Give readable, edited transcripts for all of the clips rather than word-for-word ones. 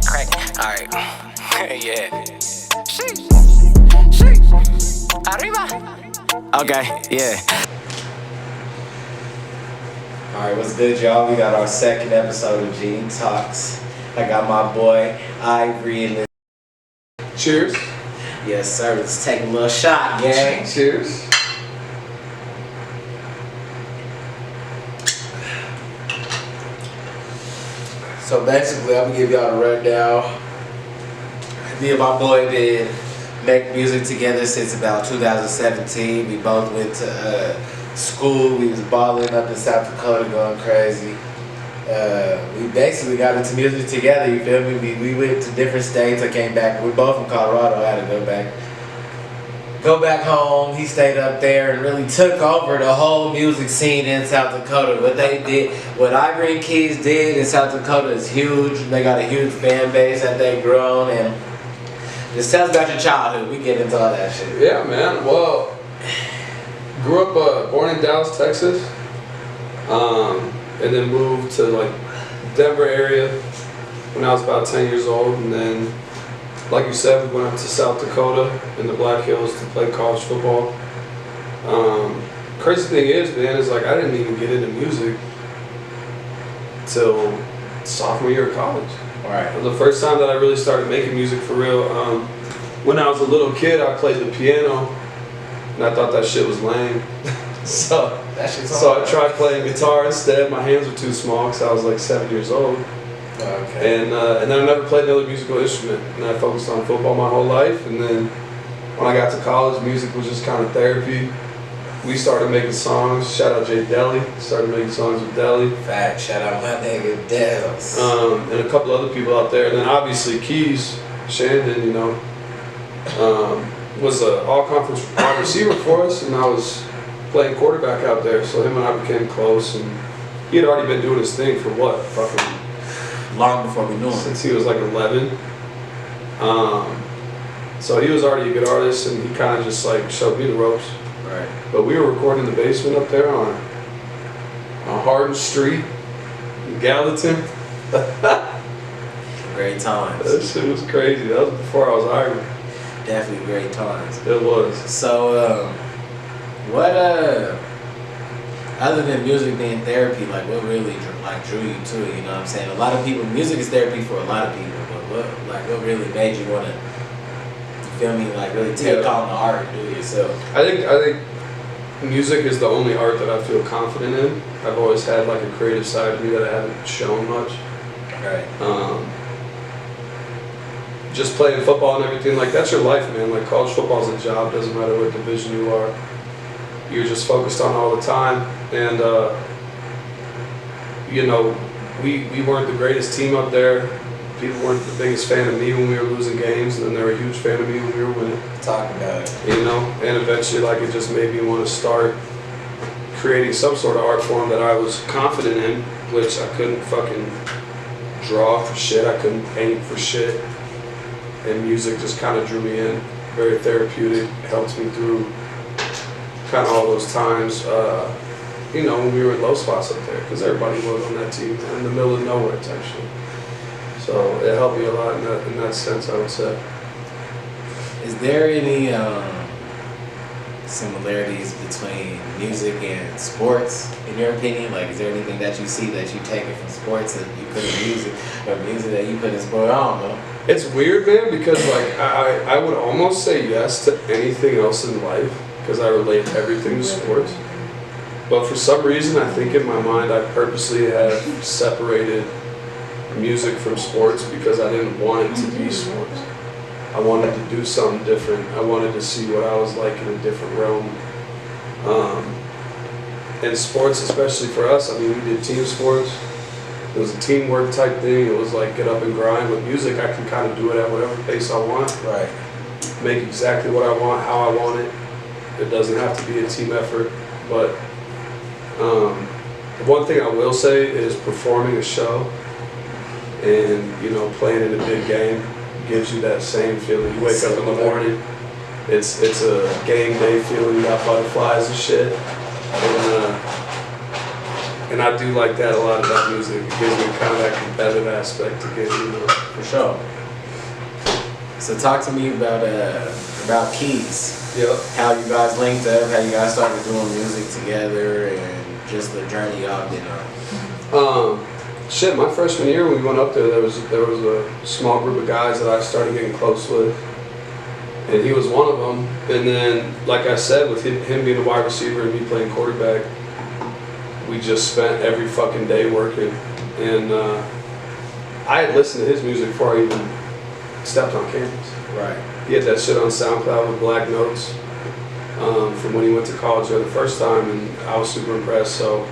crack. Alright. Yeah. Sheesh. Arriba. Okay, yeah. Alright, what's good, y'all? We got our second episode of Gene Talks. I got my boy Ivvory and Cheers. yes, sir. Let's take a little shot, gang. Cheers. So basically, I'm gonna give y'all a rundown. Me and my boy been making music together since about 2017. We both went to school. We was balling up in South Dakota, going crazy. We basically got into music together. You feel me? We went to different states. I came back. We're both from Colorado. I had to go back home. He stayed up there and really took over the whole music scene in South Dakota. What they did, what Ivvory&Keyz did in South Dakota is huge. They got a huge fan base that they've grown. And just tell us about your childhood. We get into all that shit. Yeah, man. Well, grew up, born in Dallas, Texas, and then moved to like Denver area when I was about 10 years old, and then, like you said, we went up to South Dakota in the Black Hills to play college football. Crazy thing is, man, is like I didn't even get into music till sophomore year of college. All right. It was the first time that I really started making music for real. When I was a little kid, I played the piano, and I thought that shit was lame. so I tried playing guitar instead. My hands were too small because I was like 7 years old. Okay. And then I never played another musical instrument. And I focused on football my whole life. And then when I got to college, music was just kind of therapy. We started making songs. Shout out Jay Deli. Started making songs with Deli. Fact. Shout out my nigga Dels. And a couple other people out there. And then obviously Keys, Shandon, you know, was an all-conference wide receiver for us. And I was playing quarterback out there. So him and I became close. And he had already been doing his thing for what? Fucking long before we knew him. Since he was like 11. So he was already a good artist, and he kind of just like showed me the ropes. Right. But we were recording in the basement up there on Hardin Street in Gallatin. Great times. That shit was crazy. That was before I was hired. Definitely great times. It was. So, what other than music being therapy, like what really drew you to it? You know what I'm saying? A lot of people, music is therapy for a lot of people, but what really made you want to, you feel me, like really take on the art and do it yourself? I think music is the only art that I feel confident in. I've always had like a creative side of me that I haven't shown much. Right. Just playing football and everything, like that's your life, man. Like college football is a job, doesn't matter what division you are. You're just focused on all the time. And, you know, we weren't the greatest team up there. People weren't the biggest fan of me when we were losing games, and then they were a huge fan of me when we were winning. Talk about it. You know, and eventually, like, it just made me want to start creating some sort of art form that I was confident in, which I couldn't fucking draw for shit. I couldn't paint for shit. And music just kind of drew me in. Very therapeutic. Helped me through kind of all those times. You know, when we were in low spots up there, because everybody was on that team in the middle of nowhere type shit. So it helped me a lot in that sense, I would say. Is there any similarities between music and sports, in your opinion? Like, is there anything that you see that you take from sports that you put in music, or music that you put in sport? I don't know. It's weird, man, because like I would almost say yes to anything else in life, because I relate everything to sports. But for some reason, I think in my mind, I purposely have separated music from sports because I didn't want it to be sports. I wanted to do something different. I wanted to see what I was like in a different realm. And sports, especially for us, I mean, we did team sports. It was a teamwork type thing. It was like get up and grind. With music, I can kind of do it at whatever pace I want. Right. Make exactly what I want, how I want it. It doesn't have to be a team effort, but one thing I will say is performing a show and, you know, playing in a big game gives you that same feeling. You wake up in the morning, it's a game day feeling, you got butterflies and shit. And And I do like that a lot about music. It gives me kind of that competitive aspect to get, you know. For sure. So talk to me about Keys. Yep. How you guys linked up, how you guys started doing music together, and just the journey y'all been on. Shit, my freshman year when we went up there was a small group of guys that I started getting close with. And he was one of them. And then, like I said, with him being a wide receiver and me playing quarterback, we just spent every fucking day working. And I had listened to his music before I even stepped on campus. Right. He had that shit on SoundCloud with Black Notes from when he went to college there the first time, and I was super impressed. So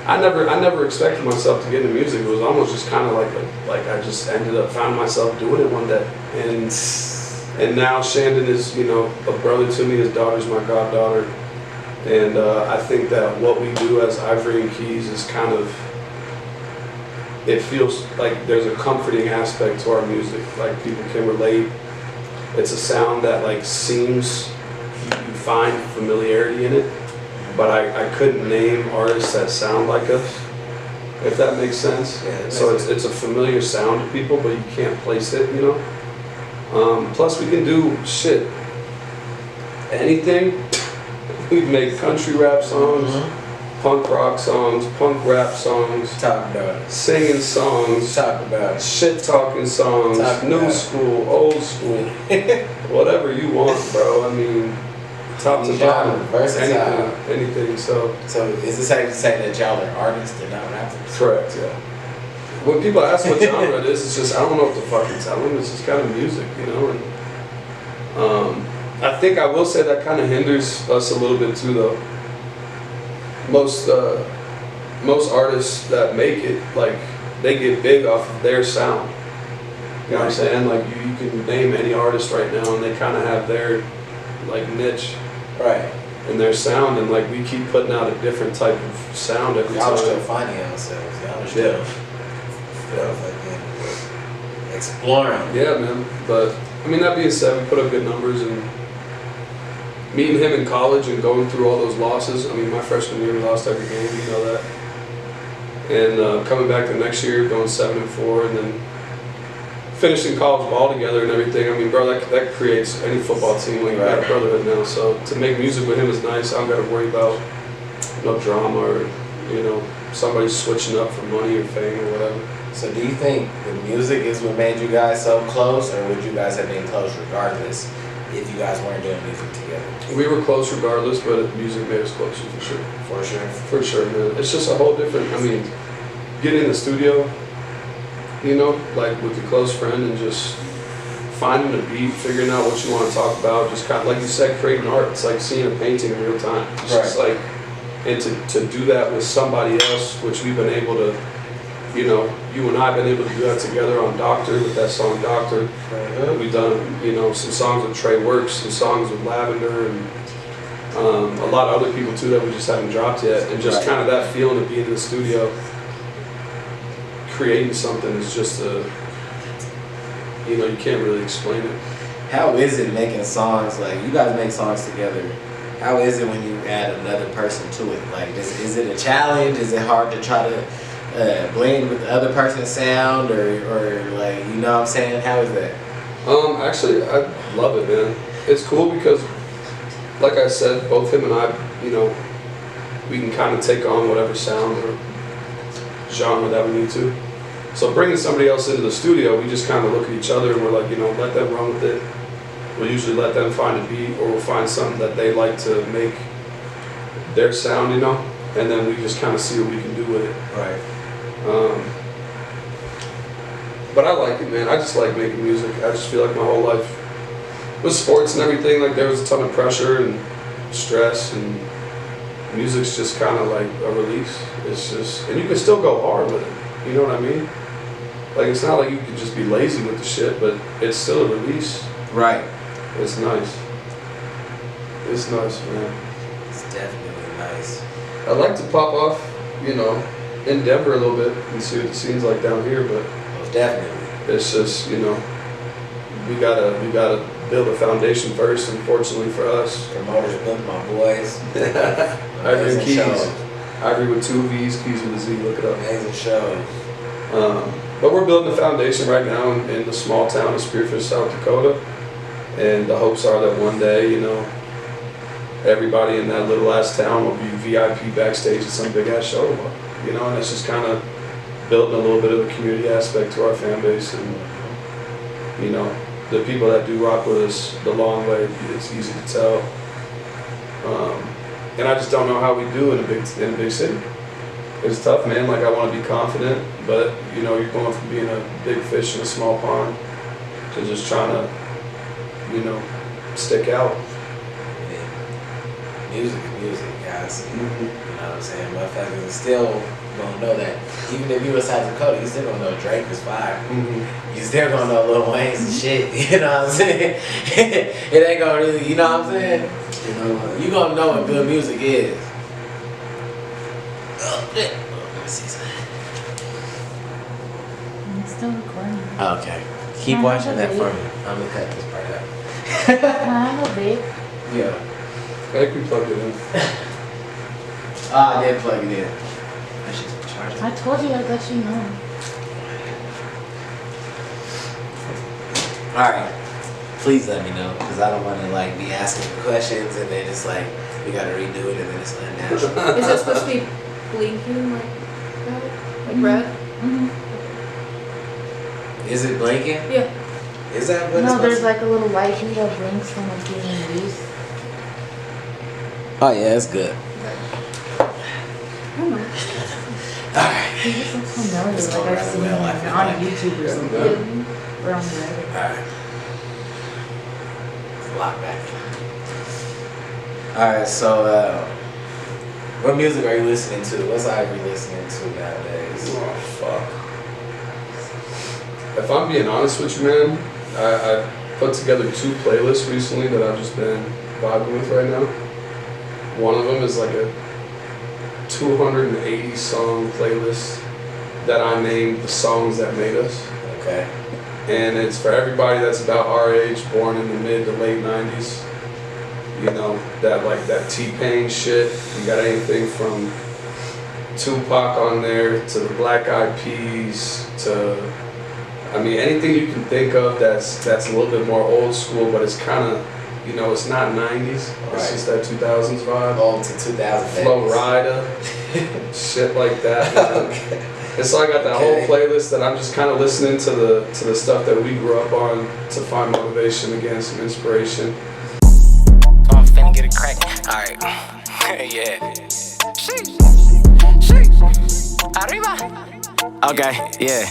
I never expected myself to get into music. It was almost just kind of like I just ended up finding myself doing it one day. And now Shandon is, you know, a brother to me. His daughter's my goddaughter. And I think that what we do as Ivvory&Keyz is kind of, it feels like there's a comforting aspect to our music. Like people can relate. It's a sound that like seems, you find familiarity in it, but I couldn't name artists that sound like us, if that makes sense. Yeah, so it's a familiar sound to people, but you can't place it, you know? Plus we can do shit, anything. We make country rap songs, punk rock songs, punk rap songs, Talk about it. singing songs, Talk about it. shit talking songs, Talk new about it. school, old school, whatever you want, bro. I mean, top to bottom, Versatile. anything. So is it safe to say that y'all are artists and not rappers? correct, yeah. When people ask what genre it is, it's just I don't know what to fucking tell them. It's just kind of music, you know. And I think I will say that kind of hinders us a little bit too, though. Most artists that make it, like, they get big off of their sound. You know what I'm saying? Like, you can name any artist right now, and they kind of have their, like, niche. Right. And their sound, and, like, we keep putting out a different type of sound every Y'all are still time. finding ourselves. Y'all are still fucking exploring. Yeah, man. But, I mean, that being said, we put up good numbers, and meeting him in college and going through all those losses. I mean, my freshman year we lost every game, you know that. And coming back the next year, going 7-4, and then finishing college ball together and everything. I mean, bro, that creates any football team. Like, we got a brotherhood now. So to make music with him is nice. I don't got to worry about no drama or, you know, somebody switching up for money or fame or whatever. So do you think the music is what made you guys so close, or would you guys have been close regardless if you guys weren't doing music together? We were close regardless, but music made us closer for sure. For sure. For sure, man. It's just a whole different, I mean, getting in the studio, you know, like with your close friend and just finding a beat, figuring out what you want to talk about, just kind of, like you said, creating art. It's like seeing a painting in real time. It's just like, and to do that with somebody else, which we've been able to, you know, you and I have been able to do that together on Doctor, with that song Doctor. We've done, you know, some songs with Trey Works, some songs with Lavender, and a lot of other people too that we just haven't dropped yet. And just kind of that feeling of being in the studio, creating something is just a, you know, you can't really explain it. How is it making songs, like, you guys make songs together, how is it when you add another person to it? Like, is it a challenge? Is it hard to try to blend with the other person's sound, or like, you know what I'm saying? How is that? Actually, I love it, man. It's cool because, like I said, both him and I, you know, we can kind of take on whatever sound or genre that we need to. So bringing somebody else into the studio, we just kind of look at each other and we're like, you know, let them run with it. We'll usually let them find a beat, or we'll find something that they like to make their sound, you know, and then we just kind of see what we can do with it. Right. But I like it, man. I just like making music. I just feel like my whole life, with sports and everything, like there was a ton of pressure and stress, and music's just kind of like a release. It's just, and you can still go hard with it. You know what I mean? Like, it's not like you can just be lazy with the shit, but it's still a release. Right. It's nice. It's nice, man. It's definitely nice. I'd like to pop off, you know, in Denver a little bit and see what the scene's like down here, but Most definitely. it's just, you know, we gotta build a foundation first, unfortunately for us. Promoters book my boys. Ivvory&Keyz. Ivvory with 2 V's, Keys with a Z, look it up. Amazing show. But we're building a foundation right now in the small town of Spearfish, South Dakota. And the hopes are that one day, you know, everybody in that little ass town will be VIP backstage at some big ass show. You know, and it's just kind of building a little bit of a community aspect to our fan base. And, you know, the people that do rock with us the long way, it's easy to tell. And I just don't know how we do in a big city. It's tough, man. Like, I want to be confident, but you know, you're going from being a big fish in a small pond to just trying to, you know, stick out. Yeah. Music is music, guys. You know what I'm saying? Motherfuckers still gonna know that. Even if you were South Dakota, you still gonna know Drake is fire. You still gonna know Lil Wayne's and shit. You know what I'm saying? It ain't gonna really, you know what I'm saying? You know, you gonna know what good music is. Oh, shit. Let me see something. It's still recording. Okay. Keep watching that for me. I'm gonna cut this part out. Can I have a vape? Yeah. I think we plugged it in. I did plug it in. I should charge it. I told you I'd let you know. Alright. Please let me know, because I don't want to like be asking questions and then it's like we gotta redo it and then it's unnatural. Is it supposed to be blinking like that? Like red? Mm-hmm. Is it blinking? Yeah. Is that what it's No, supposed there's to? like a little light here that blinks when it's being used. Oh yeah, it's good. I don't know. Alright. It just looks familiar, It's like going I've rather seen well, I it feel on like. YouTube or something. Yeah. Or on Reddit. Alright. Lock back. Alright, so what music are you listening to? What's Ivvory listening to nowadays? Oh, fuck. If I'm being honest with you, man, I put together 2 playlists recently that I've just been vibing with right now. One of them is like a 280 song playlist that I named The Songs That Made Us. Okay. And it's for everybody that's about our age, born in the mid to late 90s. You know, that T-Pain shit. You got anything from Tupac on there to the Black Eyed Peas to, I mean, anything you can think of that's a little bit more old school, but it's kind of, you know, it's not 90s. It's Right. just that 2000s vibe. Old to 2000. Flow Rida, shit like that. Man. Okay. And so I got that Okay. whole playlist that I'm just kind of listening to the stuff that we grew up on to find motivation again, some inspiration. I'm finna get it crackin'. Alright. Yeah. Sheesh. Arriba. Okay, yeah.